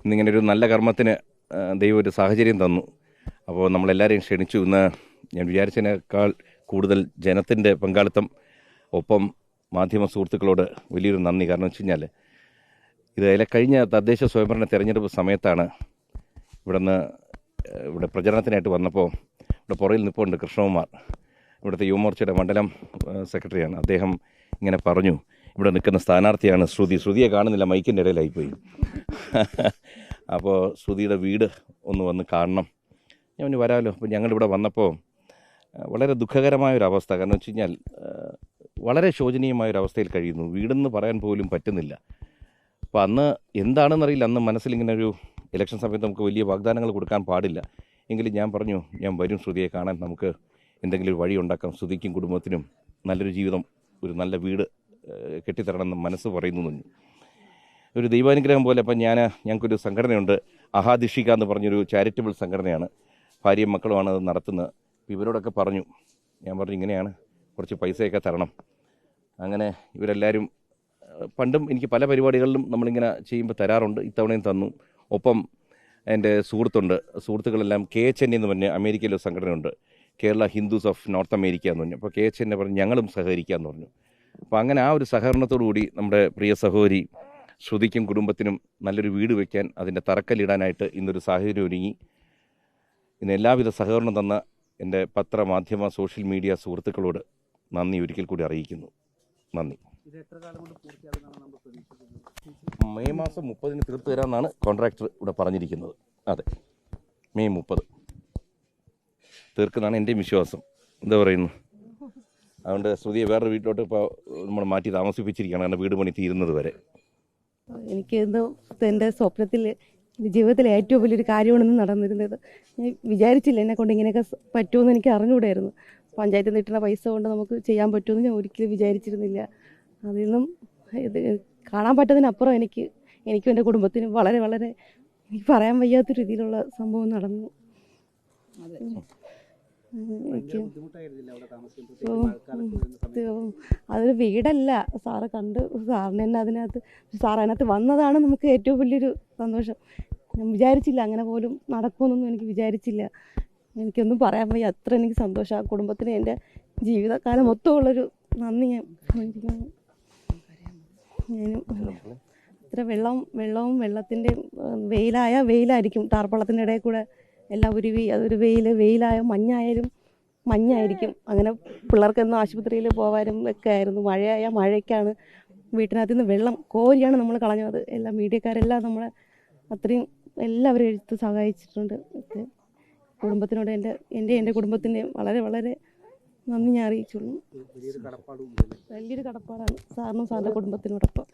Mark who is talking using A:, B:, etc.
A: ഇന്നിങ്ങനൊരു നല്ല കർമ്മത്തിന് ദൈവം ഒരു സാഹചര്യം തന്നു. അപ്പോൾ നമ്മളെല്ലാവരെയും ക്ഷണിച്ചു. ഇന്ന് ഞാൻ വിചാരിച്ചതിനേക്കാൾ കൂടുതൽ ജനത്തിൻ്റെ പങ്കാളിത്തം, ഒപ്പം മാധ്യമ സുഹൃത്തുക്കളോട് വലിയൊരു നന്ദി. കാരണം വെച്ച് കഴിഞ്ഞാൽ ഇത് കഴിഞ്ഞ തദ്ദേശ സ്വയംഭരണ തെരഞ്ഞെടുപ്പ് സമയത്താണ് ഇവിടെ പ്രചരണത്തിനായിട്ട് വന്നപ്പോൾ ഇവിടെ പുറയിൽ നിൽപ്പുണ്ട് കൃഷ്ണകുമാർ, ഇവിടുത്തെ യുവമോർച്ചയുടെ മണ്ഡലം സെക്രട്ടറിയാണ്. അദ്ദേഹം ഇങ്ങനെ പറഞ്ഞു, ഇവിടെ നിൽക്കുന്ന സ്ഥാനാർത്ഥിയാണ് ശ്രുതിയെ കാണുന്നില്ല, മൈക്കിൻ്റെ ഇടയിലായിപ്പോയി. അപ്പോൾ ശ്രുതിയുടെ വീട് ഒന്ന് വന്ന് കാണണം. ഞാൻ വരാമല്ലോ. അപ്പോൾ ഞങ്ങളിവിടെ വന്നപ്പോൾ വളരെ ദുഃഖകരമായൊരവസ്ഥ. കാരണം വെച്ച് കഴിഞ്ഞാൽ വളരെ ശോചനീയമായൊരവസ്ഥയിൽ കഴിയുന്നു. വീടെന്ന് പറയാൻ പോലും പറ്റുന്നില്ല. അപ്പോൾ അന്ന് എന്താണെന്നറിയില്ല, അന്ന് മനസ്സിലിങ്ങനെ ഒരു ഇലക്ഷൻ സമയത്ത് നമുക്ക് വലിയ വാഗ്ദാനങ്ങൾ കൊടുക്കാൻ പാടില്ല. എങ്കിലും ഞാൻ പറഞ്ഞു, ഞാൻ വരും ശ്രുതിയെ കാണാൻ, നമുക്ക് എന്തെങ്കിലും ഒരു വഴി ഉണ്ടാക്കാം, ശ്രുതിക്കും കുടുംബത്തിനും നല്ലൊരു ജീവിതം, ഒരു നല്ല വീട് കെട്ടിത്തരണമെന്ന് മനസ്സ് പറയുന്നു. ഒരു ദൈവാനുഗ്രഹം പോലെ. അപ്പം ഞങ്ങൾക്കൊരു സംഘടനയുണ്ട്, അഹാദിഷിക എന്ന് പറഞ്ഞൊരു ചാരിറ്റബിൾ സംഘടനയാണ്. ഭാര്യയും മക്കളുമാണ് അത് നടത്തുന്നത്. ഇവരോടൊക്കെ പറഞ്ഞു, ഞാൻ പറഞ്ഞു ഇങ്ങനെയാണ്, കുറച്ച് പൈസയൊക്കെ തരണം. അങ്ങനെ ഇവരെല്ലാവരും പണ്ടും എനിക്ക് പല പരിപാടികളിലും നമ്മളിങ്ങനെ ചെയ്യുമ്പോൾ തരാറുണ്ട്. ഇത്തവണയും തന്നു. ഒപ്പം എൻ്റെ സുഹൃത്തുക്കളെല്ലാം KHN എന്ന് പറഞ്ഞ അമേരിക്കയിലെ സംഘടനയുണ്ട്, Kerala Hindus of North America എന്ന് പറഞ്ഞു. അപ്പോൾ KHN പറഞ്ഞു ഞങ്ങളും സഹകരിക്കാമെന്ന് പറഞ്ഞു. അപ്പോൾ അങ്ങനെ ആ ഒരു സഹകരണത്തോടു കൂടി നമ്മുടെ പ്രിയ സഹോദരി ശ്രുതിക്കും കുടുംബത്തിനും നല്ലൊരു വീട് വയ്ക്കാൻ, അതിൻ്റെ തറക്കല്ലിടാനായിട്ട് ഇന്നൊരു സാഹചര്യം ഒരുങ്ങി. ഇന്ന് എല്ലാവിധ സഹകരണം തന്ന എൻ്റെ പത്രമാധ്യമ സോഷ്യൽ മീഡിയ സുഹൃത്തുക്കളോട് നന്ദി ഒരിക്കൽ കൂടി അറിയിക്കുന്നു. നന്ദി. മെയ് മാസം 30 തീർത്തു തരാമെന്നാണ് കോൺട്രാക്ടർ ഇവിടെ പറഞ്ഞിരിക്കുന്നത്. അതെ, മെയ് 30 തീർക്കുന്നതാണ് എൻ്റെ വിശ്വാസം. എന്താ പറയുന്നു? അതുകൊണ്ട് ശ്രുതിയെ വേറൊരു വീട്ടിലോട്ട് ഇപ്പോൾ നമ്മൾ മാറ്റി താമസിപ്പിച്ചിരിക്കുകയാണ്, കാരണം വീട് പണി തീരുന്നത് വരെ.
B: എനിക്ക് എൻ്റെ സ്വപ്നത്തിൽ ജീവിതത്തിലെ ഏറ്റവും വലിയൊരു കാര്യമാണെന്ന് നടന്നിരുന്നത്. ഞാൻ വിചാരിച്ചില്ല എന്നെക്കൊണ്ട് ഇങ്ങനെയൊക്കെ പറ്റുമെന്ന് എനിക്ക് അറിഞ്ഞുകൂടായിരുന്നു. പഞ്ചായത്തിൽ നിന്ന് കിട്ടുന്ന പൈസ കൊണ്ട് നമുക്ക് ചെയ്യാൻ പറ്റുമെന്ന് ഞാൻ ഒരിക്കലും വിചാരിച്ചിരുന്നില്ല. അതിൽ നിന്നും ഇത് കാണാൻ പറ്റതിനപ്പുറം എനിക്കും എൻ്റെ കുടുംബത്തിനും വളരെ വളരെ എനിക്ക് പറയാൻ വയ്യാത്ത രീതിയിലുള്ള സംഭവം നടന്നു. അതൊരു വീടല്ല, സാറ് കണ്ട് സാറിന് തന്നെ അതിനകത്ത് വന്നതാണ് നമുക്ക് ഏറ്റവും വലിയൊരു സന്തോഷം. ഞാൻ വിചാരിച്ചില്ല അങ്ങനെ പോലും നടക്കുമെന്നൊന്നും എനിക്ക് വിചാരിച്ചില്ല. എനിക്കൊന്നും പറയാൻ വയ്യ, അത്ര എനിക്ക് സന്തോഷം. ആ കുടുംബത്തിന് എൻ്റെ ജീവിതകാലം മൊത്തമുള്ളൊരു നന്ദി ഞാൻ പറഞ്ഞിരിക്കുന്നു. ഇത്ര വെള്ളവും വെള്ളത്തിൻ്റെ വെയിലായിരിക്കും, ടാർപ്പളത്തിൻ്റെ ഇടയിൽ കൂടെ എല്ലാം അതൊരു വെയിലായ മഞ്ഞായിരിക്കും. അങ്ങനെ പിള്ളേർക്കെന്നും ആശുപത്രിയിൽ പോകാനും ഒക്കെ ആയിരുന്നു. മഴയായ മഴയ്ക്കാണ് വീട്ടിനകത്ത് നിന്ന് വെള്ളം കോരിയാണ് നമ്മൾ കളഞ്ഞത്. എല്ലാം മീഡിയക്കാരെല്ലാം നമ്മളെ അത്രയും എല്ലാവരും എഴുത്ത് സഹായിച്ചിട്ടുണ്ട്. കുടുംബത്തിനോട് എൻ്റെ കുടുംബത്തിൻ്റെ വളരെ വളരെ നന്ദി ഞാൻ അറിയിച്ചുള്ളൂ. വലിയൊരു കടപ്പാടാണ് സാറിനും സാറിൻ്റെ കുടുംബത്തിനോടൊപ്പം.